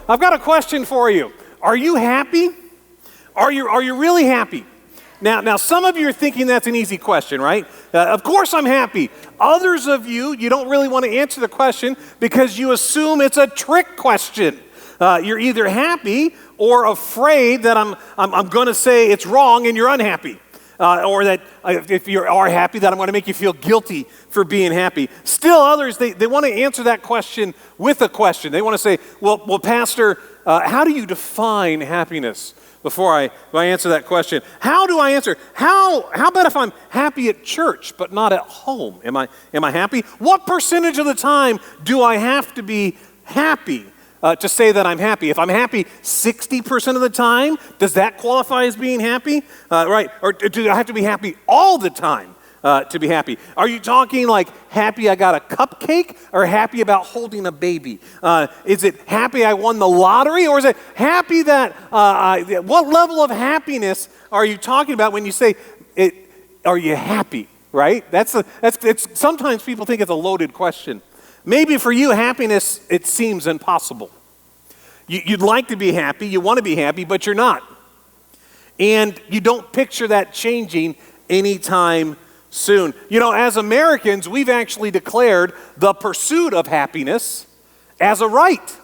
I've got a question for you. Are you happy? Are you really happy? Now, some of you are thinking that's an easy question, right? Of course I'm happy. Others of you don't really want to answer the question because you assume it's a trick question. You're either happy or afraid that I'm going to say it's wrong and you're unhappy. Or that if you are happy, that I'm going to make you feel guilty for being happy. Still others, they want to answer that question with a question. They want to say, well, Pastor, how do you define happiness? Before I answer that question, how do I answer? How about if I'm happy at church but not at home? Am I happy? What percentage of the time do I have to be happy to say that I'm happy? If I'm happy 60% of the time, does that qualify as being happy? Right? Or do I have to be happy all the time to be happy? Are you talking like happy I got a cupcake or happy about holding a baby? Is it happy I won the lottery, or is it happy that, what level of happiness are you talking about when you say, are you happy, right? Sometimes people think it's a loaded question. Maybe for you, happiness, it seems impossible. You'd like to be happy, you want to be happy, but you're not. And you don't picture that changing anytime soon. You know, as Americans, we've actually declared the pursuit of happiness as a right.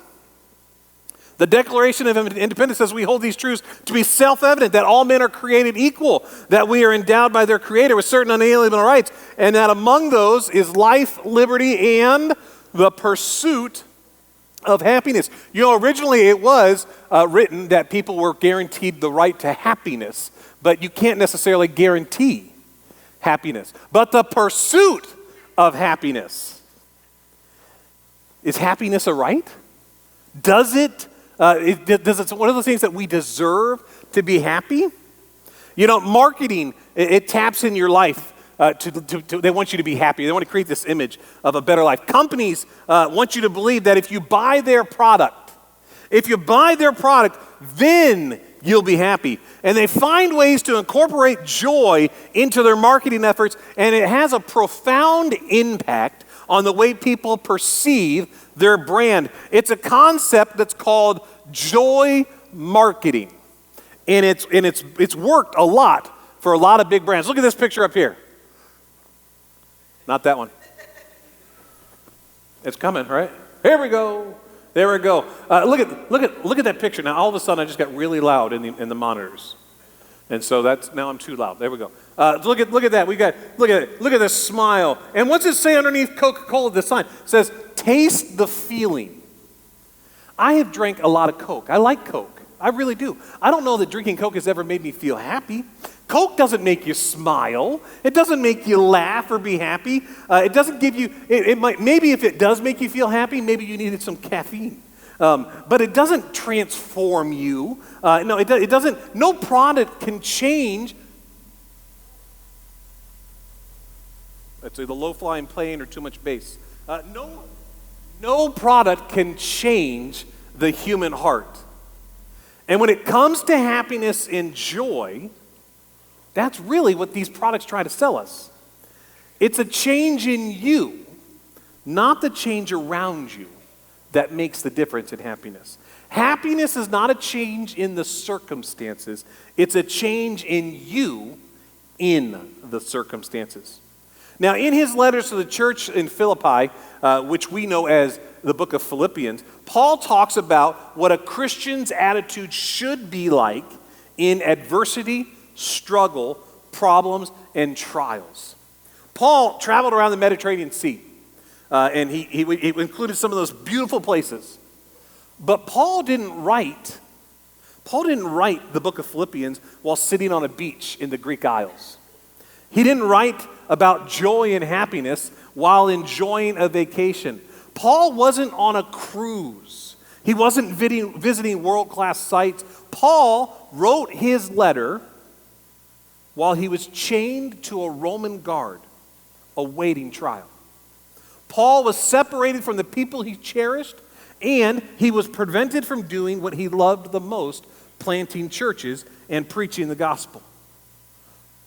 The Declaration of Independence says we hold these truths to be self-evident, that all men are created equal, that we are endowed by their Creator with certain unalienable rights, and that among those is life, liberty, and the pursuit of happiness. You know, originally it was written that people were guaranteed the right to happiness, but you can't necessarily guarantee happiness. But the pursuit of happiness. Is happiness a right? Does it one of the things that we deserve to be happy? You know, marketing, it taps in your life. They want you to be happy. They want to create this image of a better life. Companies want you to believe that if you buy their product, then you'll be happy. And they find ways to incorporate joy into their marketing efforts, and it has a profound impact on the way people perceive their brand. It's a concept that's called joy marketing. And it's worked a lot for a lot of big brands. Look at this picture up here. Not that one. It's coming, right? Here we go. There we go. Look at that picture. Now, all of a sudden, I just got really loud in the monitors, and so now I'm too loud. There we go. Look at that. Look at this smile. And what's it say underneath Coca-Cola? The sign it says, "Taste the feeling." I have drank a lot of Coke. I like Coke. I really do. I don't know that drinking Coke has ever made me feel happy. Coke doesn't make you smile. It doesn't make you laugh or be happy. It doesn't give you, it might, maybe if it does make you feel happy, maybe you needed some caffeine. But it doesn't transform you. No, it doesn't, no product can change. That's either low-flying plane or too much bass. No product can change the human heart. And when it comes to happiness and joy, that's really what these products try to sell us. It's a change in you, not the change around you, that makes the difference in happiness. Happiness is not a change in the circumstances. It's a change in you in the circumstances. Now, in his letters to the church in Philippi, which we know as the book of Philippians, Paul talks about what a Christian's attitude should be like in adversity, struggle, problems, and trials. Paul traveled around the Mediterranean Sea, and he included some of those beautiful places. But Paul didn't write the book of Philippians while sitting on a beach in the Greek Isles. He didn't write about joy and happiness while enjoying a vacation. Paul wasn't on a cruise. He wasn't visiting world-class sites. Paul wrote his letter while he was chained to a Roman guard, awaiting trial. Paul was separated from the people he cherished, and he was prevented from doing what he loved the most, planting churches and preaching the gospel.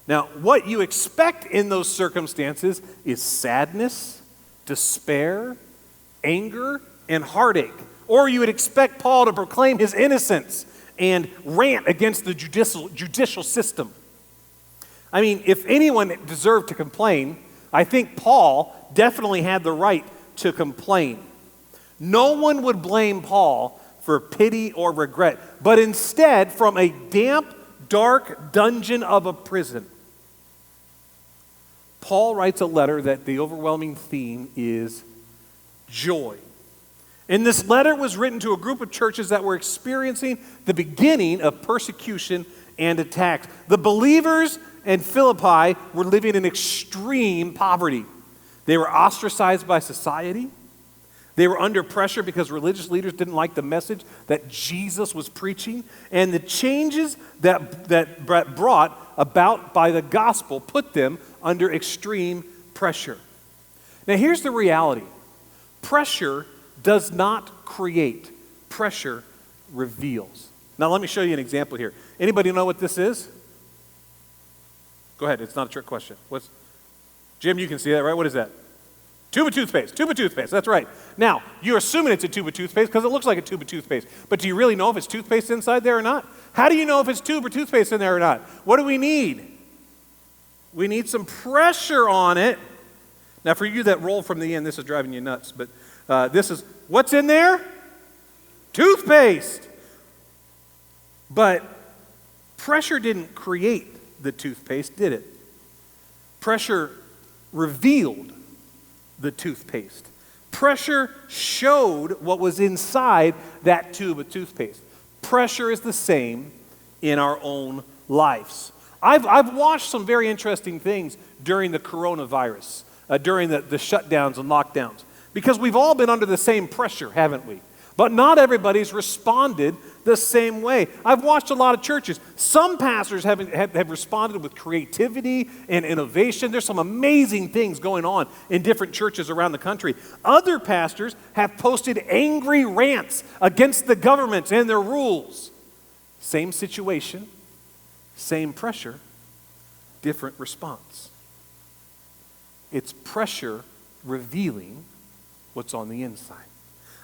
Now, what you expect in those circumstances is sadness, despair, anger, and heartache. Or you would expect Paul to proclaim his innocence and rant against the judicial system. I mean, if anyone deserved to complain, I think Paul definitely had the right to complain. No one would blame Paul for pity or regret, but instead, from a damp, dark dungeon of a prison, Paul writes a letter that the overwhelming theme is joy. And this letter was written to a group of churches that were experiencing the beginning of persecution and attacks. The believers in Philippi were living in extreme poverty. They were ostracized by society. They were under pressure because religious leaders didn't like the message that Jesus was preaching. And the changes that brought about by the gospel put them under extreme pressure. Now here's the reality. Pressure does not create. Pressure reveals. Now let me show you an example here. Anybody know what this is? Go ahead, it's not a trick question. Jim, you can see that, right? What is that? Tube of toothpaste. Tube of toothpaste, that's right. Now, you're assuming it's a tube of toothpaste because it looks like a tube of toothpaste. But do you really know if it's toothpaste inside there or not? How do you know if it's tube or toothpaste in there or not? What do we need? We need some pressure on it. Now, for you that roll from the end, this is driving you nuts. But this is, what's in there? Toothpaste. But pressure didn't create the toothpaste, did it? Pressure revealed the toothpaste. Pressure showed what was inside that tube of toothpaste. Pressure is the same in our own lives. I've watched some very interesting things during the coronavirus, during the shutdowns and lockdowns, because we've all been under the same pressure, haven't we? But not everybody's responded the same way. I've watched a lot of churches. Some pastors have responded with creativity and innovation. There's some amazing things going on in different churches around the country. Other pastors have posted angry rants against the government and their rules. Same situation, same pressure, different response. It's pressure revealing what's on the inside.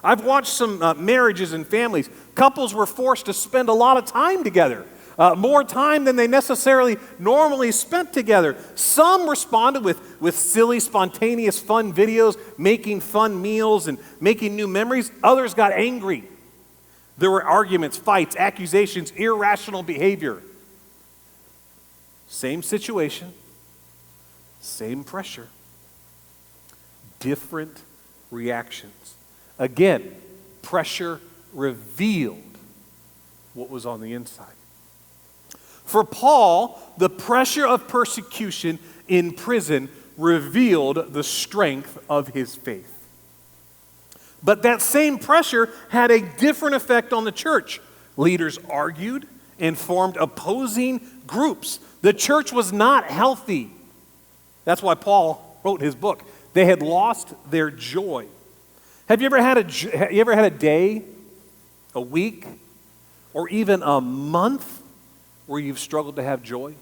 I've watched some marriages and families. Couples were forced to spend a lot of time together, more time than they necessarily normally spent together. Some responded with silly, spontaneous, fun videos, making fun meals and making new memories. Others got angry. There were arguments, fights, accusations, irrational behavior. Same situation, same pressure, different reactions. Again, pressure revealed what was on the inside. For Paul, the pressure of persecution in prison revealed the strength of his faith. But that same pressure had a different effect on the church. Leaders argued and formed opposing groups. The church was not healthy. That's why Paul wrote his book. They had lost their joy. Have you ever had a day, a week, or even a month where you've struggled to have joy?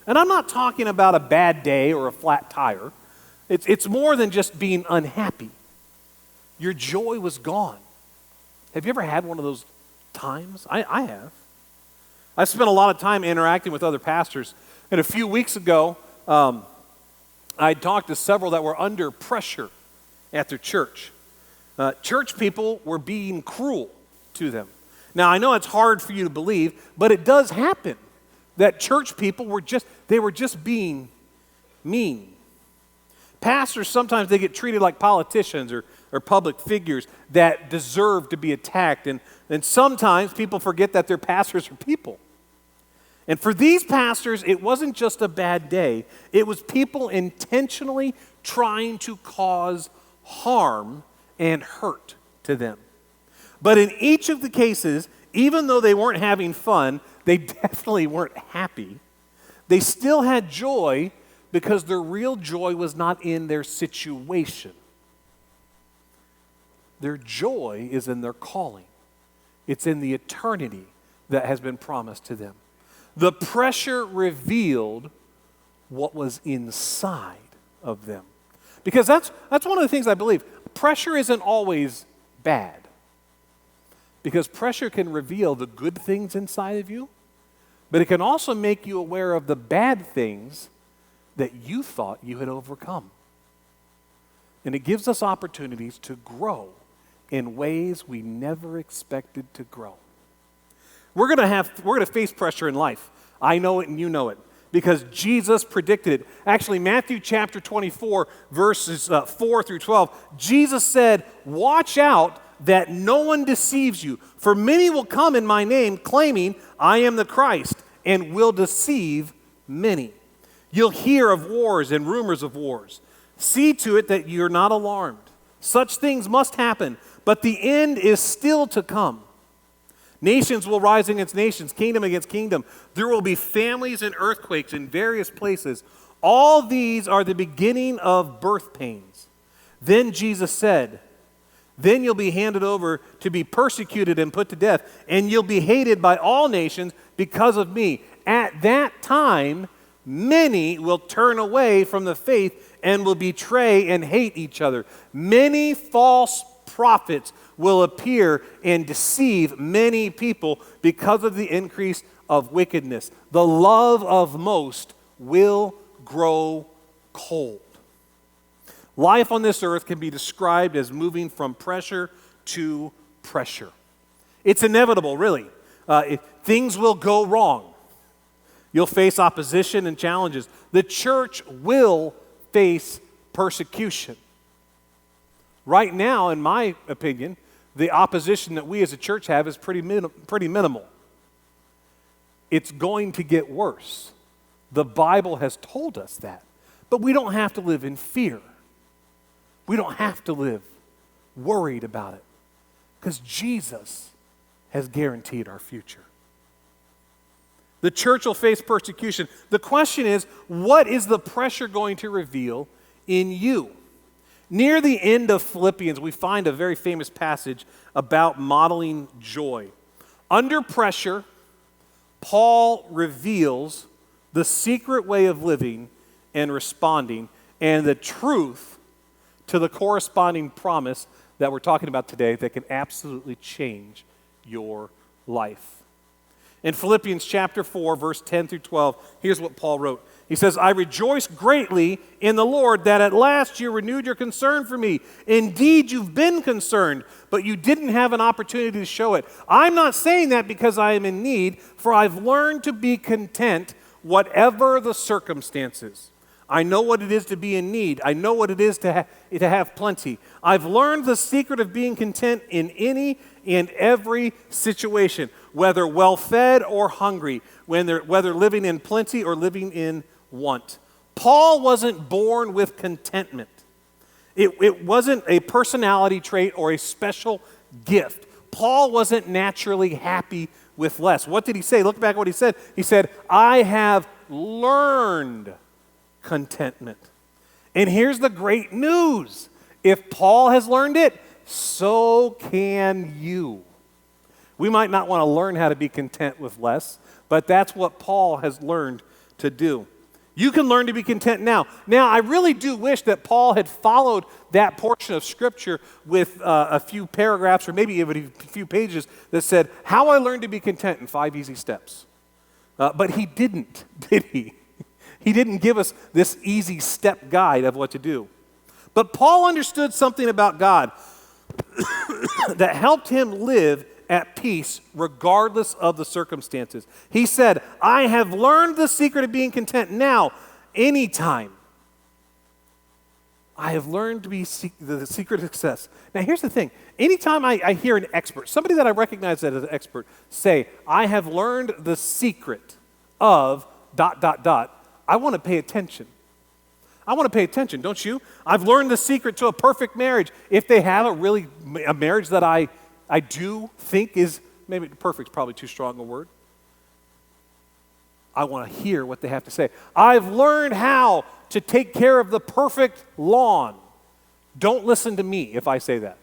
And I'm not talking about a bad day or a flat tire. It's more than just being unhappy. Your joy was gone. Have you ever had one of those times? I have. I've spent a lot of time interacting with other pastors. And a few weeks ago, I talked to several that were under pressure at their church. Church people were being cruel to them. Now, I know it's hard for you to believe, but it does happen that church people were just being mean. Pastors, sometimes they get treated like politicians or public figures that deserve to be attacked. And sometimes people forget that their pastors are people. And for these pastors, it wasn't just a bad day. It was people intentionally trying to cause harm and hurt to them. But in each of the cases, even though they weren't having fun, they definitely weren't happy. They still had joy because their real joy was not in their situation. Their joy is in their calling. It's in the eternity that has been promised to them. The pressure revealed what was inside of them. Because that's one of the things I believe. Pressure isn't always bad. Because pressure can reveal the good things inside of you, but it can also make you aware of the bad things that you thought you had overcome. And it gives us opportunities to grow in ways we never expected to grow. We're going to face pressure in life. I know it and you know it because Jesus predicted it. Actually, Matthew chapter 24, verses 4 through 12, Jesus said, "Watch out that no one deceives you, for many will come in my name claiming I am the Christ and will deceive many. You'll hear of wars and rumors of wars. See to it that you're not alarmed. Such things must happen, but the end is still to come. Nations will rise against nations, kingdom against kingdom. There will be families and earthquakes in various places. All these are the beginning of birth pains." Then Jesus said, "Then you'll be handed over to be persecuted and put to death, and you'll be hated by all nations because of me. At that time, many will turn away from the faith and will betray and hate each other. Many false prophets will appear and deceive many people because of the increase of wickedness. The love of most will grow cold." Life on this earth can be described as moving from pressure to pressure. It's inevitable, really. Things will go wrong. You'll face opposition and challenges. The church will face persecution. Right now, in my opinion, the opposition that we as a church have is pretty minimal. It's going to get worse. The Bible has told us that. But we don't have to live in fear. We don't have to live worried about it because Jesus has guaranteed our future. The church will face persecution. The question is, what is the pressure going to reveal in you? Near the end of Philippians, we find a very famous passage about modeling joy. Under pressure, Paul reveals the secret way of living and responding and the truth to the corresponding promise that we're talking about today that can absolutely change your life. In Philippians chapter 4, verse 10 through 12, here's what Paul wrote. He says, "I rejoice greatly in the Lord that at last you renewed your concern for me. Indeed, you've been concerned, but you didn't have an opportunity to show it. I'm not saying that because I am in need, for I've learned to be content whatever the circumstances. I know what it is to be in need. I know what it is to have plenty. I've learned the secret of being content in any and every situation, whether well-fed or hungry, whether living in plenty or living in want." Paul wasn't born with contentment. It wasn't a personality trait or a special gift. Paul wasn't naturally happy with less. What did he say? Look back at what he said. He said, "I have learned contentment." And here's the great news. If Paul has learned it, so can you. We might not want to learn how to be content with less, but that's what Paul has learned to do. You can learn to be content now. Now, I really do wish that Paul had followed that portion of Scripture with a few paragraphs or maybe even a few pages that said, "How I learned to be content in 5 easy steps." But he didn't, did he? He didn't give us this easy step guide of what to do. But Paul understood something about God that helped him live at peace regardless of the circumstances. He said, "I have learned the secret of being content now, anytime. I have learned to be the secret of success." Now here's the thing. Anytime I hear an expert, somebody that I recognize as an expert, say, "I have learned the secret of ... I want to pay attention. I want to pay attention, don't you? I've learned the secret to a perfect marriage. If they have a marriage that I do think is, maybe perfect is probably too strong a word. I want to hear what they have to say. I've learned how to take care of the perfect lawn. Don't listen to me if I say that.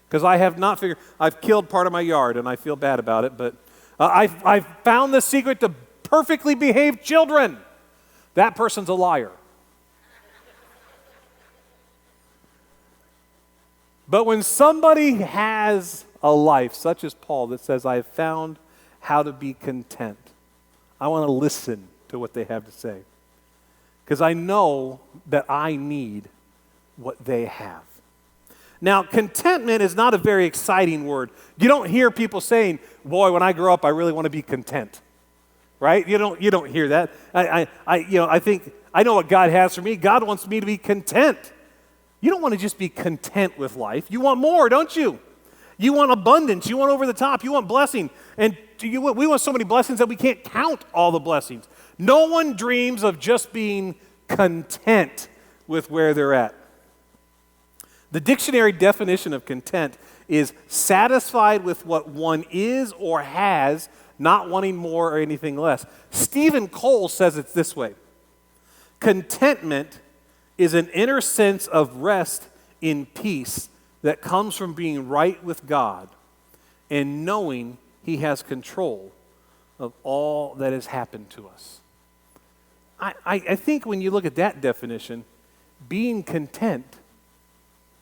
Because I have not figured, I've killed part of my yard and I feel bad about it, but I've found the secret to perfectly behaved children. That person's a liar. But when somebody has a life, such as Paul, that says, I have found how to be content, I want to listen to what they have to say. Because I know that I need what they have. Now, contentment is not a very exciting word. You don't hear people saying, boy, when I grow up, I really want to be content. Right? You don't hear that. I think I know what God has for me. God wants me to be content. You don't want to just be content with life. You want more, don't you? You want abundance. You want over the top. You want blessing. And we want so many blessings that we can't count all the blessings. No one dreams of just being content with where they're at. The dictionary definition of content is satisfied with what one is or has, not wanting more or anything less. Stephen Cole says it this way: contentment is an inner sense of rest in peace that comes from being right with God and knowing He has control of all that has happened to us. I think when you look at that definition, being content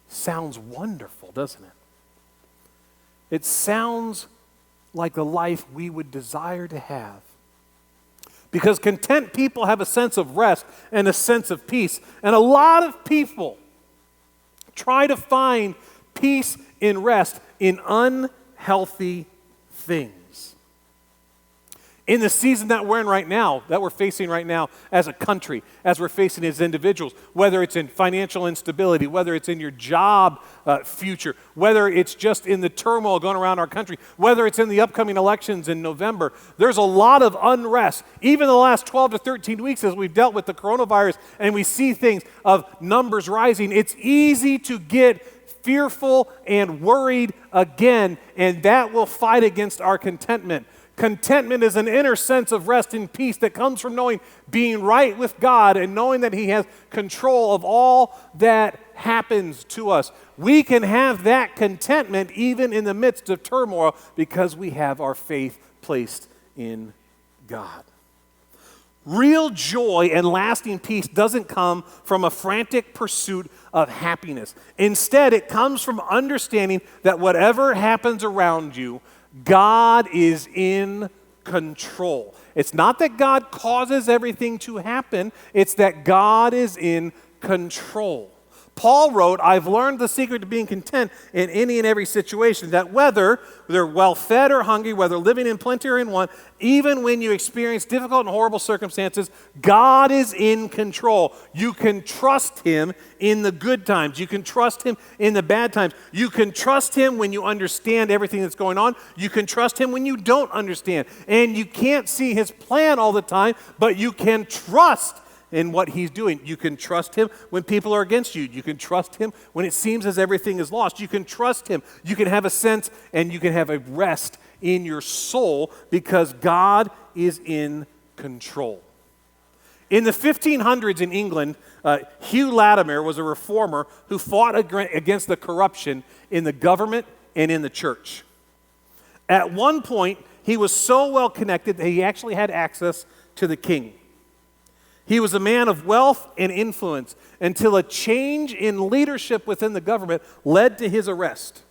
sounds wonderful, doesn't it? It sounds like the life we would desire to have. Because content people have a sense of rest and a sense of peace. And a lot of people try to find peace and rest in unhealthy things. In the season that we're in right now, that we're facing right now as a country, as we're facing as individuals, whether it's in financial instability, whether it's in your job future, whether it's just in the turmoil going around our country, whether it's in the upcoming elections in November, there's a lot of unrest. Even the last 12 to 13 weeks as we've dealt with the coronavirus and we see things of numbers rising, it's easy to get fearful and worried again, and that will fight against our contentment. Contentment is an inner sense of rest and peace that comes from knowing being right with God and knowing that He has control of all that happens to us. We can have that contentment even in the midst of turmoil because we have our faith placed in God. Real joy and lasting peace doesn't come from a frantic pursuit of happiness. Instead, it comes from understanding that whatever happens around you, God is in control. It's not that God causes everything to happen, it's that God is in control. Paul wrote, I've learned the secret to being content in any and every situation, that whether they're well-fed or hungry, whether living in plenty or in want, even when you experience difficult and horrible circumstances, God is in control. You can trust Him in the good times. You can trust Him in the bad times. You can trust Him when you understand everything that's going on. You can trust Him when you don't understand. And you can't see His plan all the time, but you can trust in what He's doing. You can trust Him when people are against you. You can trust Him when it seems as everything is lost. You can trust Him. You can have a sense and you can have a rest in your soul because God is in control. In the 1500s in England, Hugh Latimer was a reformer who fought against the corruption in the government and in the church. At one point, he was so well connected that he actually had access to the king. He was a man of wealth and influence until a change in leadership within the government led to his arrest,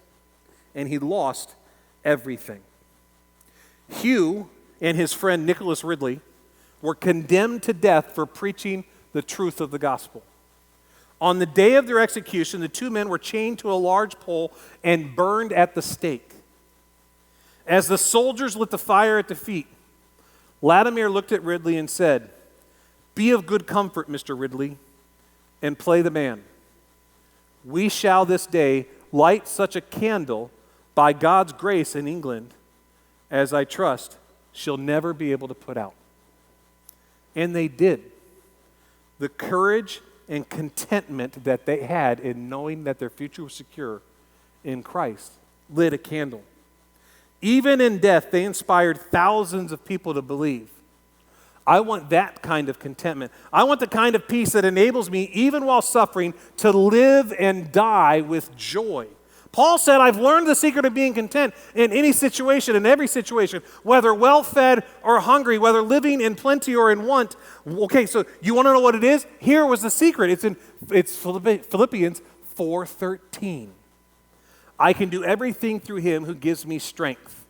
and he lost everything. Hugh and his friend Nicholas Ridley were condemned to death for preaching the truth of the gospel. On the day of their execution, the two men were chained to a large pole and burned at the stake. As the soldiers lit the fire at the feet, Latimer looked at Ridley and said, "Be of good comfort, Mr. Ridley, and play the man. We shall this day light such a candle by God's grace in England as I trust she'll never be able to put out." And they did. The courage and contentment that they had in knowing that their future was secure in Christ lit a candle. Even in death, they inspired thousands of people to believe. I want that kind of contentment. I want the kind of peace that enables me, even while suffering, to live and die with joy. Paul said, I've learned the secret of being content in any situation, in every situation, whether well-fed or hungry, whether living in plenty or in want. Okay, so you want to know what it is? Here was the secret. It's Philippians 4:13. I can do everything through him who gives me strength.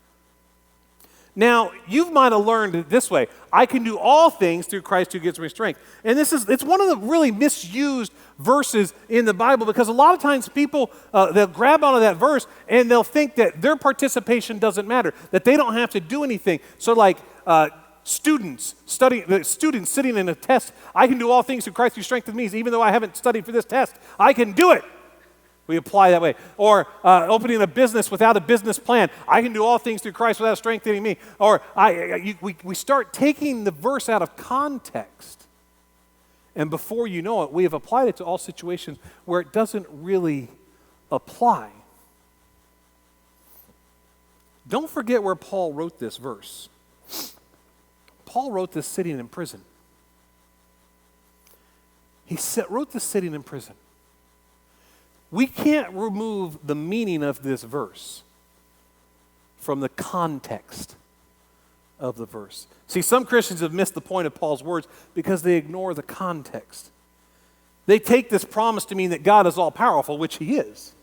Now, you might have learned it this way. I can do all things through Christ who gives me strength. And it's one of the really misused verses in the Bible, because a lot of times people, they'll grab onto that verse and they'll think that their participation doesn't matter, that they don't have to do anything. So like students sitting in a test, I can do all things through Christ who strengthens me, even though I haven't studied for this test. I can do it. We apply that way. Or opening a business without a business plan. I can do all things through Christ without strengthening me. Or we start taking the verse out of context. And before you know it, we have applied it to all situations where it doesn't really apply. Don't forget where Paul wrote this verse. Paul wrote this sitting in prison. He wrote this sitting in prison. We can't remove the meaning of this verse from the context of the verse. See, some Christians have missed the point of Paul's words because they ignore the context. They take this promise to mean that God is all-powerful, which he is.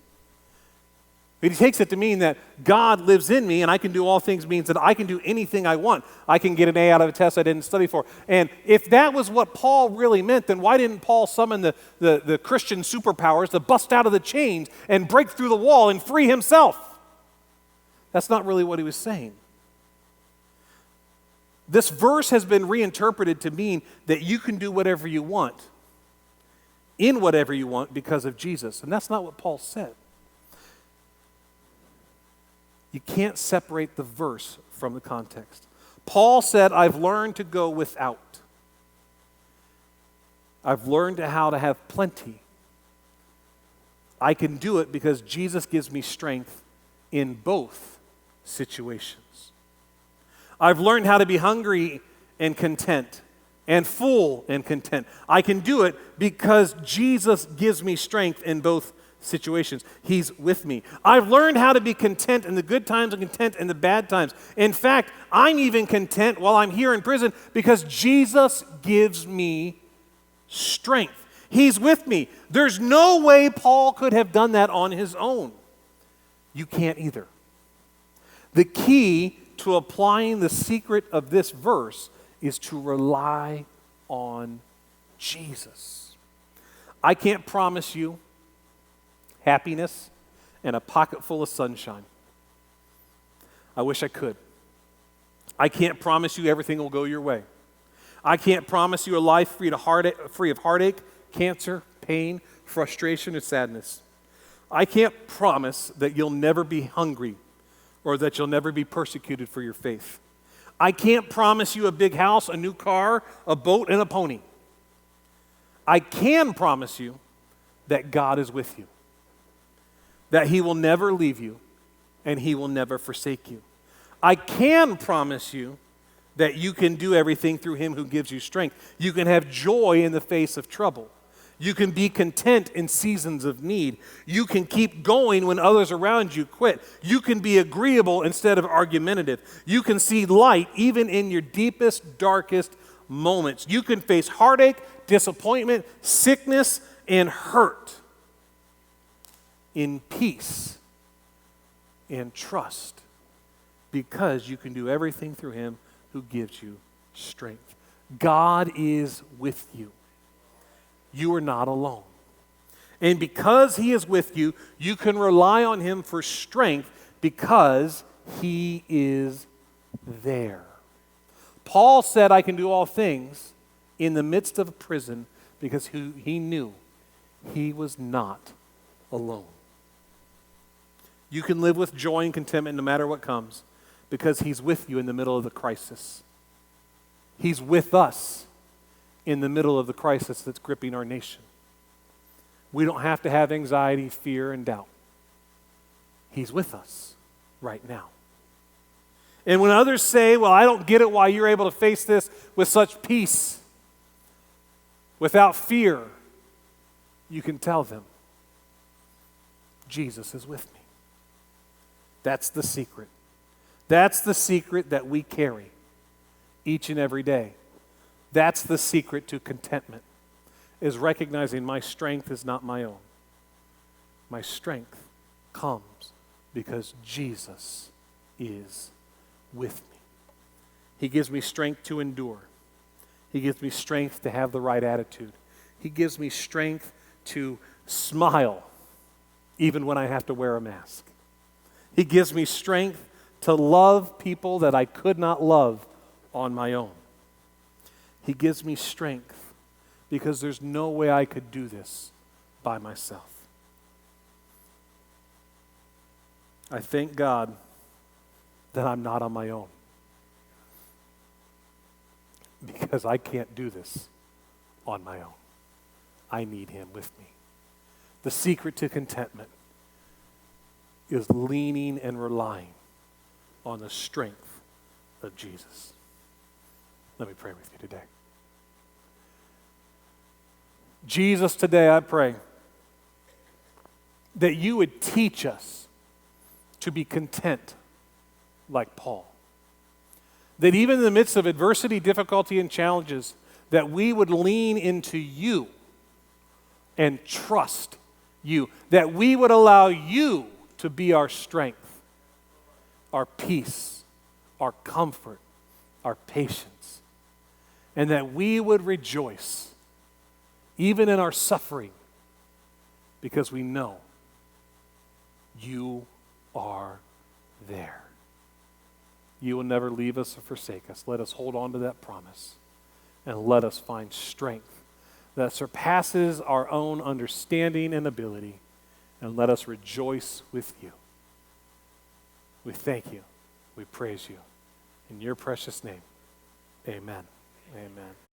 But he takes it to mean that God lives in me and I can do all things, means that I can do anything I want. I can get an A out of a test I didn't study for. And if that was what Paul really meant, then why didn't Paul summon the Christian superpowers to bust out of the chains and break through the wall and free himself? That's not really what he was saying. This verse has been reinterpreted to mean that you can do whatever you want, in whatever you want, because of Jesus. And that's not what Paul said. You can't separate the verse from the context. Paul said, I've learned to go without. I've learned how to have plenty. I can do it because Jesus gives me strength in both situations. I've learned how to be hungry and content, and full and content. I can do it because Jesus gives me strength in both situations. He's with me. I've learned how to be content in the good times and content in the bad times. In fact, I'm even content while I'm here in prison because Jesus gives me strength. He's with me. There's no way Paul could have done that on his own. You can't either. The key to applying the secret of this verse is to rely on Jesus. I can't promise you happiness and a pocket full of sunshine. I wish I could. I can't promise you everything will go your way. I can't promise you a life free of heartache, cancer, pain, frustration, and sadness. I can't promise that you'll never be hungry or that you'll never be persecuted for your faith. I can't promise you a big house, a new car, a boat, and a pony. I can promise you that God is with you, that he will never leave you and he will never forsake you. I can promise you that you can do everything through him who gives you strength. You can have joy in the face of trouble. You can be content in seasons of need. You can keep going when others around you quit. You can be agreeable instead of argumentative. You can see light even in your deepest, darkest moments. You can face heartache, disappointment, sickness, and hurt in peace and trust, because you can do everything through him who gives you strength. God is with you. You are not alone. And because he is with you, you can rely on him for strength because he is there. Paul said, I can do all things in the midst of a prison because he knew he was not alone. You can live with joy and contentment no matter what comes because he's with you in the middle of the crisis. He's with us in the middle of the crisis that's gripping our nation. We don't have to have anxiety, fear, and doubt. He's with us right now. And when others say, well, I don't get it why you're able to face this with such peace, without fear, you can tell them, Jesus is with me. That's the secret. That's the secret that we carry each and every day. That's the secret to contentment, is recognizing my strength is not my own. My strength comes because Jesus is with me. He gives me strength to endure. He gives me strength to have the right attitude. He gives me strength to smile even when I have to wear a mask. He gives me strength to love people that I could not love on my own. He gives me strength because there's no way I could do this by myself. I thank God that I'm not on my own, because I can't do this on my own. I need him with me. The secret to contentment is leaning and relying on the strength of Jesus. Let me pray with you today. Jesus, today I pray that you would teach us to be content like Paul. That even in the midst of adversity, difficulty, and challenges, that we would lean into you and trust you. That we would allow you to be our strength, our peace, our comfort, our patience. And that we would rejoice even in our suffering because we know you are there. You will never leave us or forsake us. Let us hold on to that promise and let us find strength that surpasses our own understanding and ability, and let us rejoice with you. We thank you. We praise you. In your precious name, amen. Amen.